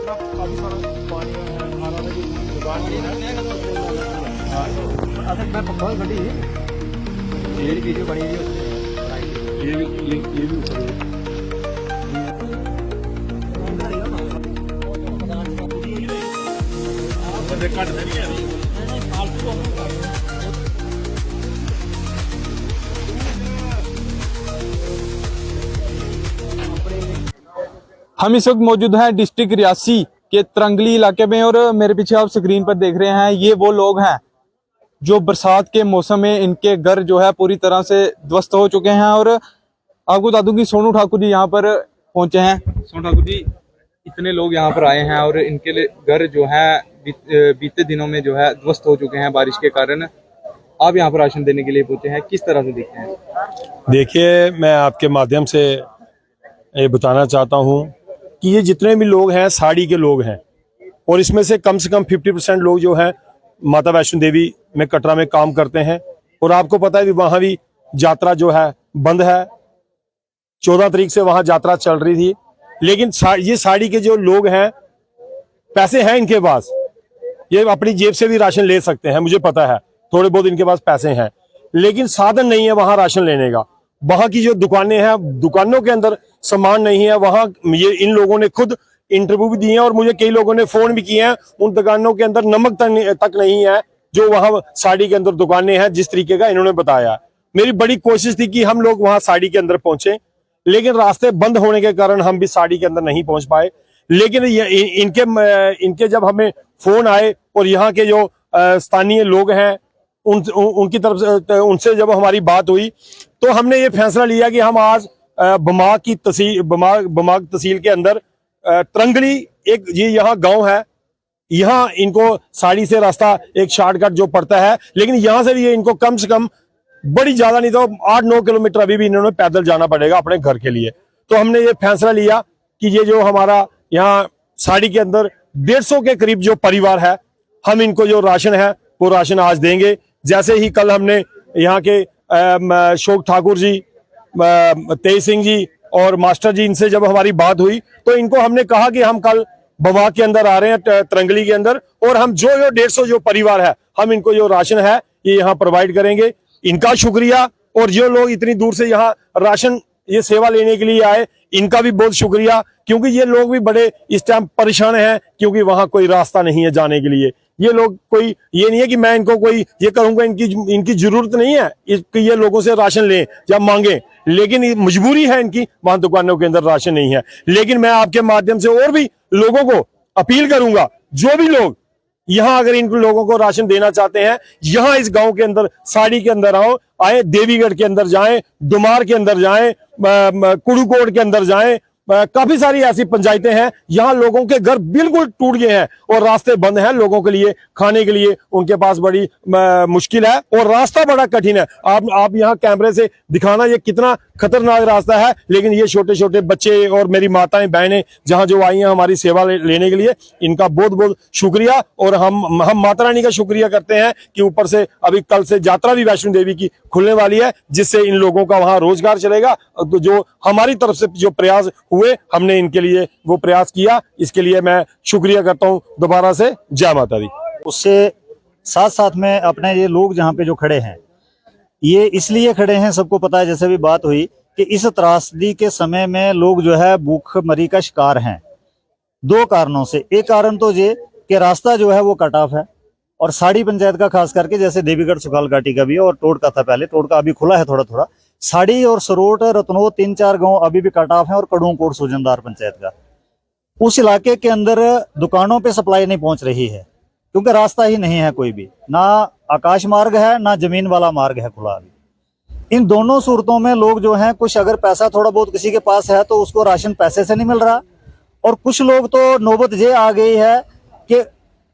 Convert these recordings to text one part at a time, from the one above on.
इतना काफी सारा पानी आ रहा था कि दुकान नहीं है। असल मैं पकड़ गड्डी ये वीडियो बनी हुई है, ये भी ऊपर है। कट नहीं है हम इस वक्त मौजूद हैं डिस्ट्रिक्ट रियासी के तरंगली इलाके में और मेरे पीछे आप स्क्रीन पर देख रहे हैं ये वो लोग हैं जो बरसात के मौसम में इनके घर जो है पूरी तरह से ध्वस्त हो चुके हैं। और आपको बता दूं कि सोनू ठाकुर जी यहाँ पर पहुंचे हैं। सोनू ठाकुर जी, इतने लोग यहाँ पर आए हैं और इनके लिए घर जो है बीते दिनों में जो है ध्वस्त हो चुके हैं बारिश के कारण। आप यहाँ पर राशन देने के लिए पहुंचे हैं, किस तरह से देखते हैं? देखिए, मैं आपके माध्यम से ये बताना चाहता हूँ कि ये जितने भी लोग हैं साड़ी के लोग हैं और इसमें से कम 50% लोग जो हैं माता वैष्णो देवी में कटरा में काम करते हैं। और आपको पता है कि वहाँ भी यात्रा जो है बंद है। 14 तारीख से वहाँ यात्रा चल रही थी, लेकिन ये साड़ी के जो लोग हैं, पैसे हैं इनके पास, ये अपनी जेब से भी राशन ले सकते हैं, मुझे पता है थोड़े बहुत इनके पास पैसे हैं, लेकिन साधन नहीं है वहाँ राशन लेने का। वहाँ की जो दुकानें हैं, दुकानों के अंदर सामान नहीं है। वहाँ ये इन लोगों ने खुद इंटरव्यू भी दिए हैं और मुझे कई लोगों ने फोन भी किए हैं, उन दुकानों के अंदर नमक तक नहीं है जो वहाँ साड़ी के अंदर दुकानें हैं, जिस तरीके का इन्होंने बताया। मेरी बड़ी कोशिश थी कि हम लोग वहाँ साड़ी के अंदर पहुंचे, लेकिन रास्ते बंद होने के कारण हम भी साड़ी के अंदर नहीं पहुंच पाए। लेकिन इनके जब हमें फोन आए और यहाँ के जो स्थानीय लोग हैं उनकी तरफ से, उनसे जब हमारी बात हुई तो हमने ये फैसला लिया कि हम आज बमाग तहसील के अंदर तरंगली एक ये यहाँ गांव है, यहाँ इनको साड़ी से रास्ता एक शॉर्टकट जो पड़ता है, लेकिन यहाँ से भी ये इनको कम से कम बड़ी ज्यादा नहीं तो 8-9 किलोमीटर अभी भी इन्होंने पैदल जाना पड़ेगा अपने घर के लिए। तो हमने ये फैसला लिया कि ये जो हमारा यहाँ साड़ी के अंदर 150 के करीब जो परिवार है, हम इनको जो राशन है वो राशन आज देंगे। जैसे ही कल हमने यहाँ के शोक ठाकुर जी, तेज सिंह जी और मास्टर जी, इनसे जब हमारी बात हुई तो इनको हमने कहा कि हम कल बमाग के अंदर आ रहे हैं, तरंगली के अंदर, और हम जो 150 जो परिवार है हम इनको जो राशन है ये यहाँ प्रोवाइड करेंगे। इनका शुक्रिया, और जो लोग इतनी दूर से यहाँ राशन ये सेवा लेने के लिए आए इनका भी बहुत शुक्रिया, क्योंकि ये लोग भी बड़े इस टाइम परेशान हैं, क्योंकि वहां कोई रास्ता नहीं है जाने के लिए। ये लोग कोई ये नहीं है कि मैं इनको कोई ये करूंगा, इनकी जरूरत नहीं है कि ये लोगों से राशन लें या मांगे, लेकिन मजबूरी है इनकी, वहां दुकानों के अंदर राशन नहीं है। लेकिन मैं आपके माध्यम से और भी लोगों को अपील करूंगा, जो भी लोग यहाँ अगर इन लोगों को राशन देना चाहते हैं, यहाँ इस गांव के अंदर साड़ी के अंदर आए, देवीगढ़ के अंदर जाएं, डुमार के अंदर जाएं, कुड़ूकोट के अंदर जाएं, काफी सारी ऐसी पंचायतें हैं यहाँ लोगों के घर बिल्कुल टूट गए हैं और रास्ते बंद हैं लोगों के लिए, खाने के लिए उनके पास बड़ी मुश्किल है और रास्ता बड़ा कठिन है। आप यहाँ कैमरे से दिखाना ये कितना खतरनाक रास्ता है, लेकिन ये छोटे छोटे बच्चे और मेरी माताएं बहनें जहाँ जो आई हैं हमारी सेवा लेने के लिए, इनका बहुत बहुत शुक्रिया। और हम माता रानी का शुक्रिया करते हैं कि ऊपर से अभी कल से यात्रा भी वैष्णो देवी की खुलने वाली है, जिससे इन लोगों का वहाँ रोजगार चलेगा। तो जो हमारी तरफ से जो प्रयास हुए हमने इनके लिए वो प्रयास किया, इसके लिए मैं शुक्रिया करता हूँ दोबारा से। जय माता दी। उससे साथ साथ में अपने ये लोग जहाँ पे जो खड़े हैं, ये इसलिए खड़े हैं, सबको पता है, जैसे भी बात हुई कि इस त्रासदी के समय में लोग जो है भूखमरी का शिकार हैं 2 कारणों से। एक कारण तो ये कि रास्ता जो है वो कट ऑफ है, और साड़ी पंचायत का खास करके, जैसे देवीगढ़ सुखाल घाटी का भी और टोड़ का था पहले, टोड़ का अभी खुला है थोड़ा थोड़ा, साड़ी और सरोट रत्नो 3-4 गांव अभी भी कट ऑफ है, और कड़ूकोट सुजनदार पंचायत का उस इलाके के अंदर दुकानों पे सप्लाई नहीं पहुंच रही है, क्योंकि रास्ता ही नहीं है कोई भी, ना आकाश मार्ग है ना जमीन वाला मार्ग है खुला अभी। इन दोनों सूरतों में लोग जो हैं, कुछ अगर पैसा थोड़ा बहुत किसी के पास है तो उसको राशन पैसे से नहीं मिल रहा, और कुछ लोग तो नौबत ये आ गई है कि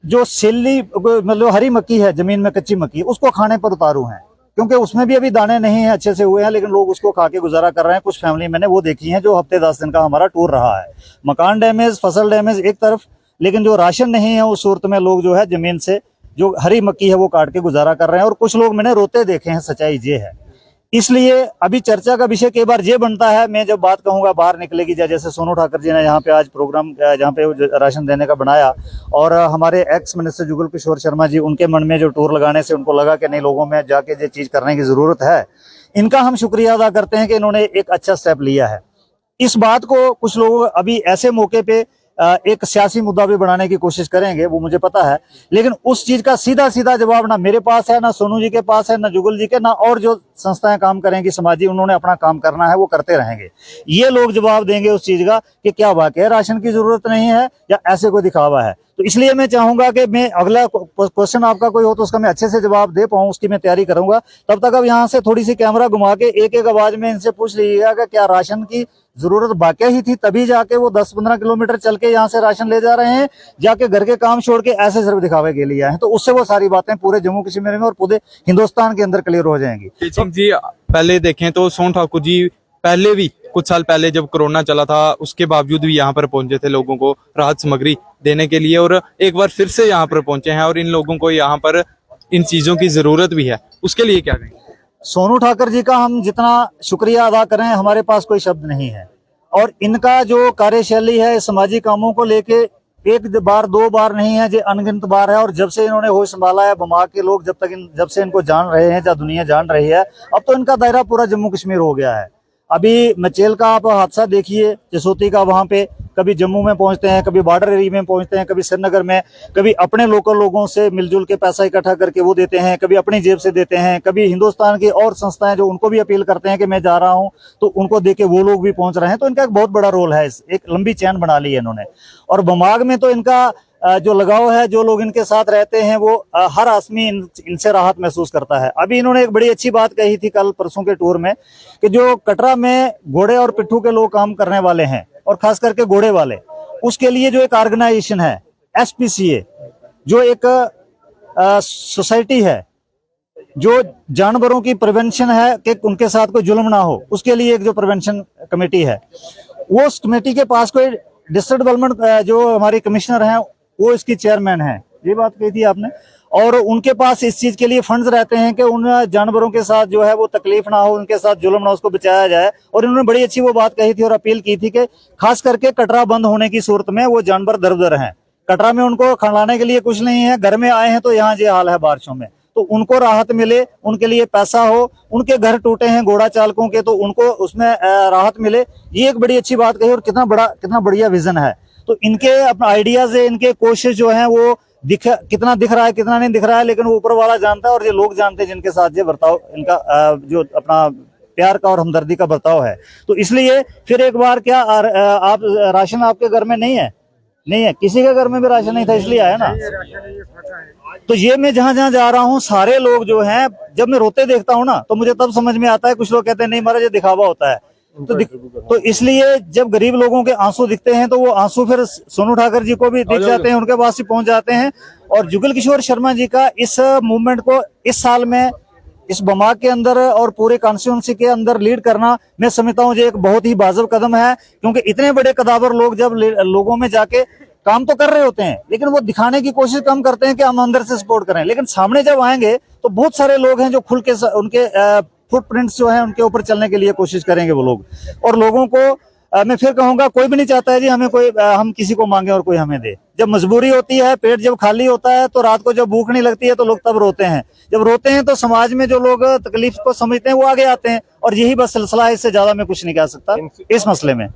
जो सिल्ली मतलब हरी मक्की है, जमीन में कच्ची मक्की, उसको खाने पर उतारू हैं, क्योंकि उसमें भी अभी दाने नहीं है अच्छे से हुए हैं, लेकिन लोग उसको खा के गुजारा कर रहे हैं। कुछ फैमिली मैंने वो देखी है जो हफ्ते 10 दिन का हमारा टूर रहा है। मकान डैमेज, फसल डैमेज एक तरफ, लेकिन जो राशन नहीं है उस सूरत में लोग जो है जमीन से जो हरी मक्की है वो काट के गुजारा कर रहे हैं। और कुछ लोग मैंने रोते देखे हैं, सच्चाई ये है। इसलिए अभी चर्चा का विषय कई बार ये बनता है, मैं जब बात कहूंगा बाहर निकलेगी, जैसे सोनू ठाकर जी ने यहाँ पे आज प्रोग्राम जहाँ पे राशन देने का बनाया, और हमारे एक्स मिनिस्टर जुगल किशोर शर्मा जी, उनके मन में जो टूर लगाने से उनको लगा कि नहीं, लोगों में जाके ये चीज करने की जरूरत है, इनका हम शुक्रिया अदा करते हैं कि इन्होंने एक अच्छा स्टेप लिया है। इस बात को कुछ लोग अभी ऐसे मौके पे एक सियासी मुद्दा भी बनाने की कोशिश करेंगे, वो मुझे पता है, लेकिन उस चीज का सीधा सीधा जवाब ना मेरे पास है, ना सोनू जी के पास है, ना जुगल जी के, ना और जो संस्थाएं काम करेंगी समाजी, उन्होंने अपना काम करना है, वो करते रहेंगे। ये लोग जवाब देंगे उस चीज का कि क्या वाकई राशन की जरूरत नहीं है या ऐसे कोई दिखावा है। तो इसलिए मैं चाहूंगा कि मैं अगला क्वेश्चन आपका कोई हो तो उसका मैं अच्छे से जवाब दे पाऊं, उसकी मैं तैयारी करूंगा। तब तक अब यहाँ से थोड़ी सी कैमरा घुमा के एक एक आवाज में इनसे पूछ लीजिएगा कि क्या राशन की जरूरत वाकई ही थी, तभी जाके वो 10-15 किलोमीटर चल के यहाँ से राशन ले जा रहे हैं, जाके घर के काम छोड़ के ऐसे सिर्फ दिखावे के लिए आए हैं। तो उससे वो सारी बातें पूरे जम्मू कश्मीर में और पूरे हिंदुस्तान के अंदर क्लियर हो जाएंगी। सिंह जी, पहले देखें तो सोनू ठाकुर जी पहले भी कुछ साल पहले जब कोरोना चला था, उसके बावजूद भी यहाँ पर पहुंचे थे लोगों को राहत सामग्री देने के लिए, और एक बार फिर से यहाँ पर पहुंचे हैं और इन लोगों को यहाँ पर इन चीजों की जरूरत भी है, उसके लिए क्या कहेंगे? सोनू ठाकर जी का हम जितना शुक्रिया अदा करें, हमारे पास कोई शब्द नहीं है। और इनका जो कार्यशैली है सामाजिक कामों को लेके, एक बार दो बार नहीं है, जो अनगिनत बार है। और जब से इन्होंने होश संभाला है, बमा के लोग जब से इनको जान रहे हैं, जब दुनिया जान रही है, अब तो इनका दायरा पूरा जम्मू कश्मीर हो गया है। अभी मचेल का आप हादसा देखिए, जसोती का, वहां पे कभी जम्मू में पहुंचते हैं, कभी बॉर्डर एरिया में पहुंचते हैं, कभी श्रीनगर में, कभी अपने लोकल लोगों से मिलजुल के पैसा इकट्ठा करके वो देते हैं, कभी अपनी जेब से देते हैं, कभी हिंदुस्तान की और संस्थाएं जो उनको भी अपील करते हैं कि मैं जा रहा हूं, तो उनको देके वो लोग भी पहुंच रहे हैं। तो इनका एक बहुत बड़ा रोल है, एक लंबी चैन बना ली है इन्होंने। और बमाग में तो इनका जो लगाव है, जो लोग इनके साथ रहते हैं, वो हर आदमी इनसे राहत महसूस करता है। अभी इन्होंने एक बड़ी अच्छी बात कही थी कल परसों के टूर में, कि जो कटरा में घोड़े और पिट्ठू के लोग काम करने वाले हैं, और खास करके घोड़े वाले, उसके लिए जो एक ऑर्गेनाइजेशन है SPCA, जो एक सोसाइटी है जो जानवरों की प्रिवेंशन है कि उनके साथ कोई जुल्म ना हो, उसके लिए एक जो प्रिवेंशन कमेटी है, वो उस कमेटी के पास कोई डिस्ट्रिक्ट डेवलपमेंट जो हमारे कमिश्नर हैं, वो इसकी चेयरमैन है, ये बात कही थी आपने। और उनके पास इस चीज के लिए फंड्स रहते हैं कि उन जानवरों के साथ जो है वो तकलीफ ना हो, उनके साथ जुल्म ना, उसको बचाया जाए। और इन्होंने बड़ी अच्छी वो बात कही थी और अपील की थी कि खास करके कटरा बंद होने की सूरत में वो जानवर दर-दर हैं। कटरा में उनको खिलाने के लिए कुछ नहीं है, घर में आए हैं तो यहाँ ये हाल है बारिशों में, तो उनको राहत मिले, उनके लिए पैसा हो, उनके घर टूटे हैं घोड़ा चालकों के, तो उनको उसमें राहत मिले। ये एक बड़ी अच्छी बात कही और कितना बढ़िया विजन है। तो इनके अपना आइडियाज है, इनके कोशिश जो है वो कितना दिख रहा है, कितना नहीं दिख रहा है, लेकिन वो ऊपर वाला जानता है और ये लोग जानते हैं जिनके साथ ये बर्ताव, इनका जो अपना प्यार का और हमदर्दी का बर्ताव है। तो इसलिए फिर एक बार क्या आप राशन आपके घर में नहीं है? नहीं है, किसी के घर में भी राशन नहीं था, इसलिए आया ना। तो ये मैं जहां जहां जा रहा हूँ, सारे लोग जो हैं, जब मैं रोते देखता हूँ ना, तो मुझे तब समझ में आता है। कुछ लोग कहते हैं नहीं महाराज ये दिखावा होता है, तो इसलिए जब गरीब लोगों के आंसू दिखते हैं तो वो आंसू फिर सोनू ठाकर जी को भी दिख जाते हैं, उनके पास ही पहुंच जाते हैं। और जुगल किशोर शर्मा जी का इस मूवमेंट को इस साल में इस बमाग के अंदर और पूरे कॉन्स्टिट्यूंसी के अंदर लीड करना, मैं समझता हूँ ये एक बहुत ही वाजिब कदम है। क्योंकि इतने बड़े कदावर लोग जब लोगों में जाके काम तो कर रहे होते हैं, लेकिन वो दिखाने की कोशिश कम करते हैं कि हम अंदर से सपोर्ट करें, लेकिन सामने जब आएंगे तो बहुत सारे लोग हैं जो खुल के उनके फुटप्रिंट्स जो है उनके ऊपर चलने के लिए कोशिश करेंगे वो लोग। और लोगों को मैं फिर कहूंगा, कोई भी नहीं चाहता है जी हमें कोई हम किसी को मांगे और कोई हमें दे। जब मजबूरी होती है, पेट जब खाली होता है, तो रात को जब भूख नहीं लगती है तो लोग तब रोते हैं। जब रोते हैं तो समाज में जो लोग तकलीफ को समझते हैं वो आगे आते हैं, और यही बस सिलसिला है, इससे ज्यादा मैं कुछ नहीं कह सकता इस मसले में।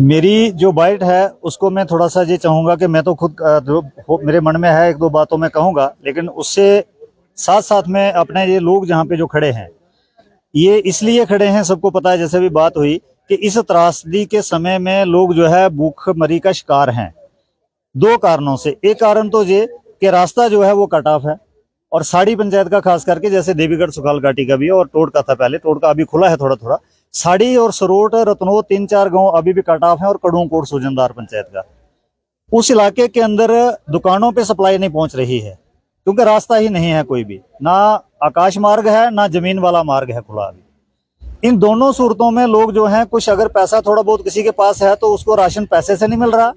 मेरी जो बाइट है उसको मैं थोड़ा सा ये चाहूंगा कि मैं तो खुद मेरे मन में है, एक दो बातों में कहूंगा, लेकिन उससे साथ साथ में अपने ये लोग जहाँ पे जो खड़े हैं, ये इसलिए खड़े हैं, सबको पता है, जैसे भी बात हुई कि इस त्रासदी के समय में लोग जो है भूखमरी का शिकार हैं, दो कारणों से। एक कारण तो ये कि रास्ता जो है वो कट ऑफ है, और साड़ी पंचायत का खास करके, जैसे देवीगढ़ सुखाल घाटी का भी और टोटका था पहले, टोटका अभी खुला है थोड़ा थोड़ा, साड़ी और सरोट रत्नो 3-4 गांव अभी भी कट ऑफ है, और कड़ूकोट सुजनदार पंचायत का। उस इलाके के अंदर दुकानों पे सप्लाई नहीं पहुंच रही है, क्योंकि रास्ता ही नहीं है कोई भी, ना आकाश मार्ग है ना जमीन वाला मार्ग है खुला अभी। इन दोनों सूरतों में लोग जो हैं, कुछ अगर पैसा थोड़ा बहुत किसी के पास है तो उसको राशन पैसे से नहीं मिल रहा,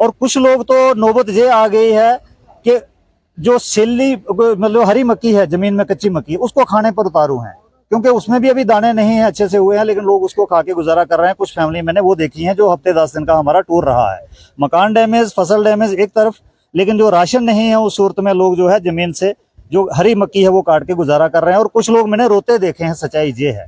और कुछ लोग तो नौबत ये आ गई है कि जो सेली मतलब हरी मक्की है, जमीन में कच्ची मक्की, उसको खाने पर उतारू हैं। क्योंकि उसमें भी अभी दाने नहीं है, अच्छे से हुए हैं, लेकिन लोग उसको खा के गुजारा कर रहे हैं। कुछ फैमिली मैंने वो देखी है जो हफ्ते 10 दिन का हमारा टूर रहा है। मकान डैमेज, फसल डैमेज एक तरफ, लेकिन जो राशन नहीं है उस सूरत में लोग जो है जमीन से जो हरी मक्की है वो काट के गुजारा कर रहे हैं, और कुछ लोग मैंने रोते देखे हैं, सच्चाई ये है।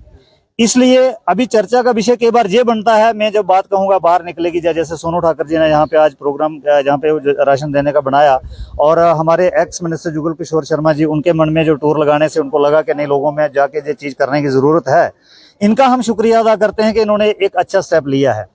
इसलिए अभी चर्चा का विषय कई बार ये बनता है, मैं जब बात कहूंगा बाहर निकलेगी, जैसे सोनू ठाकर जी ने यहाँ पे आज प्रोग्राम जहाँ पे राशन देने का बनाया, और हमारे एक्स मिनिस्टर जुगल किशोर शर्मा जी, उनके मन में जो टूर लगाने से उनको लगा कि नहीं, लोगों में जाके ये चीज करने की जरूरत है। इनका हम शुक्रिया अदा करते हैं कि इन्होंने एक अच्छा स्टेप लिया है।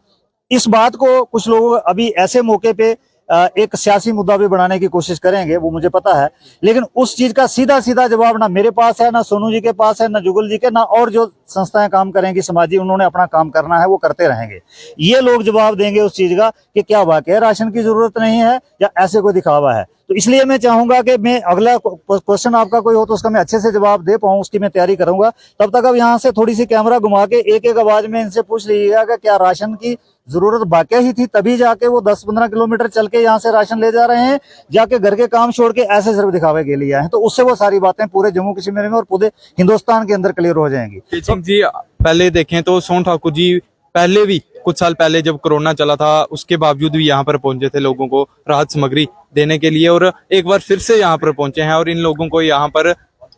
इस बात को कुछ लोग अभी ऐसे मौके पे एक सियासी मुद्दा भी बनाने की कोशिश करेंगे, वो मुझे पता है, लेकिन उस चीज का सीधा सीधा जवाब ना मेरे पास है, ना सोनू जी के पास है, ना जुगल जी के, ना और जो संस्थाएं काम करेंगी समाजी, उन्होंने अपना काम करना है, वो करते रहेंगे। ये लोग जवाब देंगे उस चीज का कि क्या वाकई राशन की जरूरत नहीं है या ऐसे कोई दिखावा है। तो इसलिए मैं चाहूंगा कि मैं अगला क्वेश्चन आपका कोई हो तो उसका मैं अच्छे से जवाब दे पाऊं, उसकी मैं तैयारी करूंगा। तब तक अब यहाँ से थोड़ी सी कैमरा घुमा के एक एक आवाज में इनसे पूछ लीजिएगा कि क्या राशन की जरूरत वाकई ही थी, तभी जाके वो 10-15 किलोमीटर चल के यहाँ से राशन ले जा रहे हैं, जाके घर के काम छोड़ के ऐसे सिर्फ दिखावे के लिए आए हैं। तो उससे वो सारी बातें पूरे जम्मू कश्मीर में और पूरे हिंदुस्तान के अंदर क्लियर हो जाएंगी। सिंह जी, पहले देखें तो सोनू ठाकुर जी पहले भी कुछ साल पहले जब कोरोना चला था, उसके बावजूद भी यहाँ पर पहुंचे थे लोगों को राहत सामग्री देने के लिए, और एक बार फिर से यहाँ पर पहुंचे हैं, और इन लोगों को यहाँ पर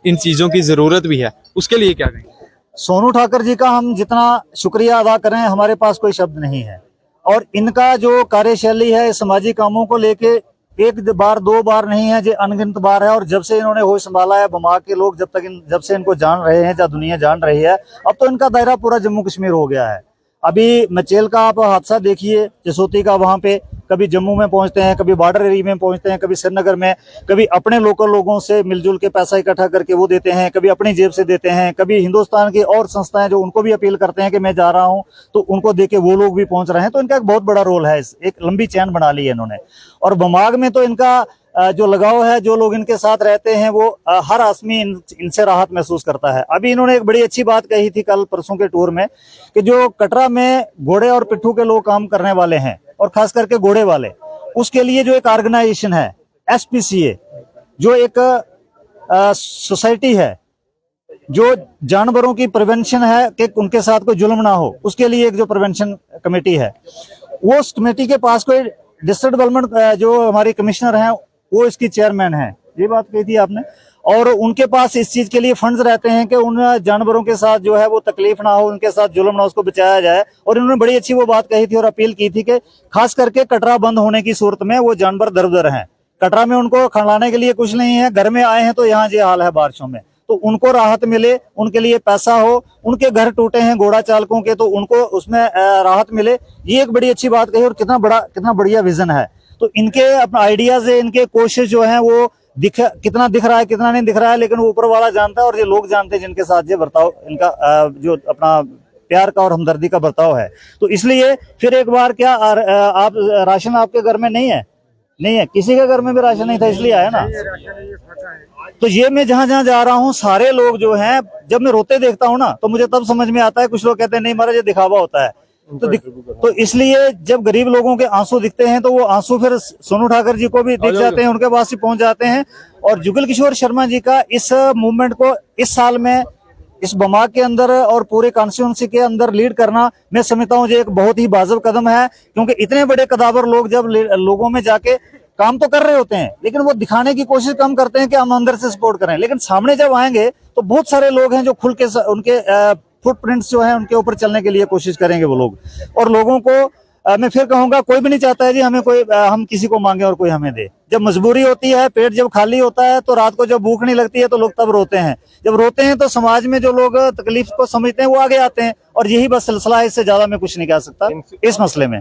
इन चीजों की जरूरत भी है। उसके लिए क्या कहेंगे? सोनू ठाकर जी का हम जितना शुक्रिया अदा करें, हमारे पास कोई शब्द नहीं है। और इनका जो कार्यशैली है सामाजिक कामों को लेके, एक बार दो बार नहीं है, जो अनगिनत बार है। और जब से इन्होंने होश संभाला है, बमा के लोग जब से इनको जान रहे हैं, जब दुनिया जान रही है, अब तो इनका दायरा पूरा जम्मू कश्मीर हो गया है। अभी मचेल का आप हादसा देखिए, जसोती का, वहां पे कभी जम्मू में पहुंचते हैं, कभी बॉर्डर एरिया में पहुंचते हैं, कभी श्रीनगर में, कभी अपने लोकल लोगों से मिलजुल के पैसा इकट्ठा करके वो देते हैं, कभी अपनी जेब से देते हैं, कभी हिंदुस्तान की और संस्थाएं जो उनको भी अपील करते हैं कि मैं जा रहा हूं, तो उनको देके वो लोग भी पहुंच रहे हैं। तो इनका एक बहुत बड़ा रोल है, एक लंबी चैन बना ली है इन्होंने। और बमाग में तो इनका जो लगाव है, जो लोग इनके साथ रहते हैं, वो हर आदमी इनसे राहत महसूस करता है। अभी इन्होंने एक बड़ी अच्छी बात कही थी कल परसों के टूर में, कि जो कटरा में घोड़े और पिट्ठू के लोग काम करने वाले हैं, और खास करके घोड़े वाले, उसके लिए जो एक ऑर्गेनाइजेशन है SPCA, जो एक सोसाइटी है जो जानवरों की प्रिवेंशन है कि उनके साथ कोई जुल्म ना हो, उसके लिए एक जो प्रिवेंशन कमेटी है, वो उस कमेटी के पास कोई डिस्ट्रिक्ट डेवलपमेंट जो हमारे कमिश्नर हैं, वो इसकी चेयरमैन है, ये बात कही थी आपने। और उनके पास इस चीज के लिए फंड्स रहते हैं कि उन जानवरों के साथ जो है वो तकलीफ ना हो, उनके साथ जुल्म ना हो, उसको बचाया जाए। और इन्होंने बड़ी अच्छी वो बात कही थी और अपील की थी कि खास करके कटरा बंद होने की सूरत में वो जानवर दर हैं, कटरा में उनको खिलाने के लिए कुछ नहीं है, घर में आए हैं तो यहाँ ये हाल है बारिशों में, तो उनको राहत मिले, उनके लिए पैसा हो, उनके घर टूटे हैं घोड़ा चालकों के, तो उनको उसमें राहत मिले। ये एक बड़ी अच्छी बात कही, और कितना बढ़िया विजन है। तो इनके अपना आइडियाज है, इनके कोशिश जो है वो कितना दिख रहा है, कितना नहीं दिख रहा है, लेकिन वो ऊपर वाला जानता है, और ये लोग जानते हैं जिनके साथ ये बर्ताव, इनका जो अपना प्यार का और हमदर्दी का बर्ताव है। तो इसलिए फिर एक बार क्या आप राशन आपके घर में नहीं है? नहीं है, किसी के घर में भी राशन नहीं था, इसलिए आया ना। तो ये मैं जहां जहां जा रहा हूँ, सारे लोग जो हैं, जब मैं रोते देखता हूँ ना, तो मुझे तब समझ में आता है। कुछ लोग कहते हैं नहीं महाराज ये दिखावा होता है, तो इसलिए जब गरीब लोगों के आंसू दिखते हैं तो वो आंसू फिर सोनू ठाकर जी को भी दिख जाते हैं, उनके पास ही पहुंच जाते हैं। और जुगल किशोर शर्मा जी का इस मूवमेंट को इस साल में इस बमाग के अंदर और पूरे कॉन्स्टिट्यूंसी के अंदर लीड करना, मैं समझता हूँ ये एक बहुत ही वाजिब कदम है। क्योंकि इतने बड़े कदावर लोग जब लोगों में जाके काम तो कर रहे होते हैं, लेकिन वो दिखाने की कोशिश कम करते हैं कि हम अंदर से सपोर्ट करें, लेकिन सामने जब आएंगे तो बहुत सारे लोग हैं जो खुल के उनके फुटप्रिंट्स जो है उनके ऊपर चलने के लिए कोशिश करेंगे वो लोग। और लोगों को मैं फिर कहूंगा, कोई भी नहीं चाहता है जी हमें कोई हम किसी को मांगे और कोई हमें दे। जब मजबूरी होती है, पेट जब खाली होता है, तो रात को जब भूख नहीं लगती है तो लोग तब रोते हैं। जब रोते हैं तो समाज में जो लोग तकलीफ को समझते हैं वो आगे आते हैं, और यही बस सिलसिला है, इससे ज्यादा मैं कुछ नहीं कह सकता इस मसले में।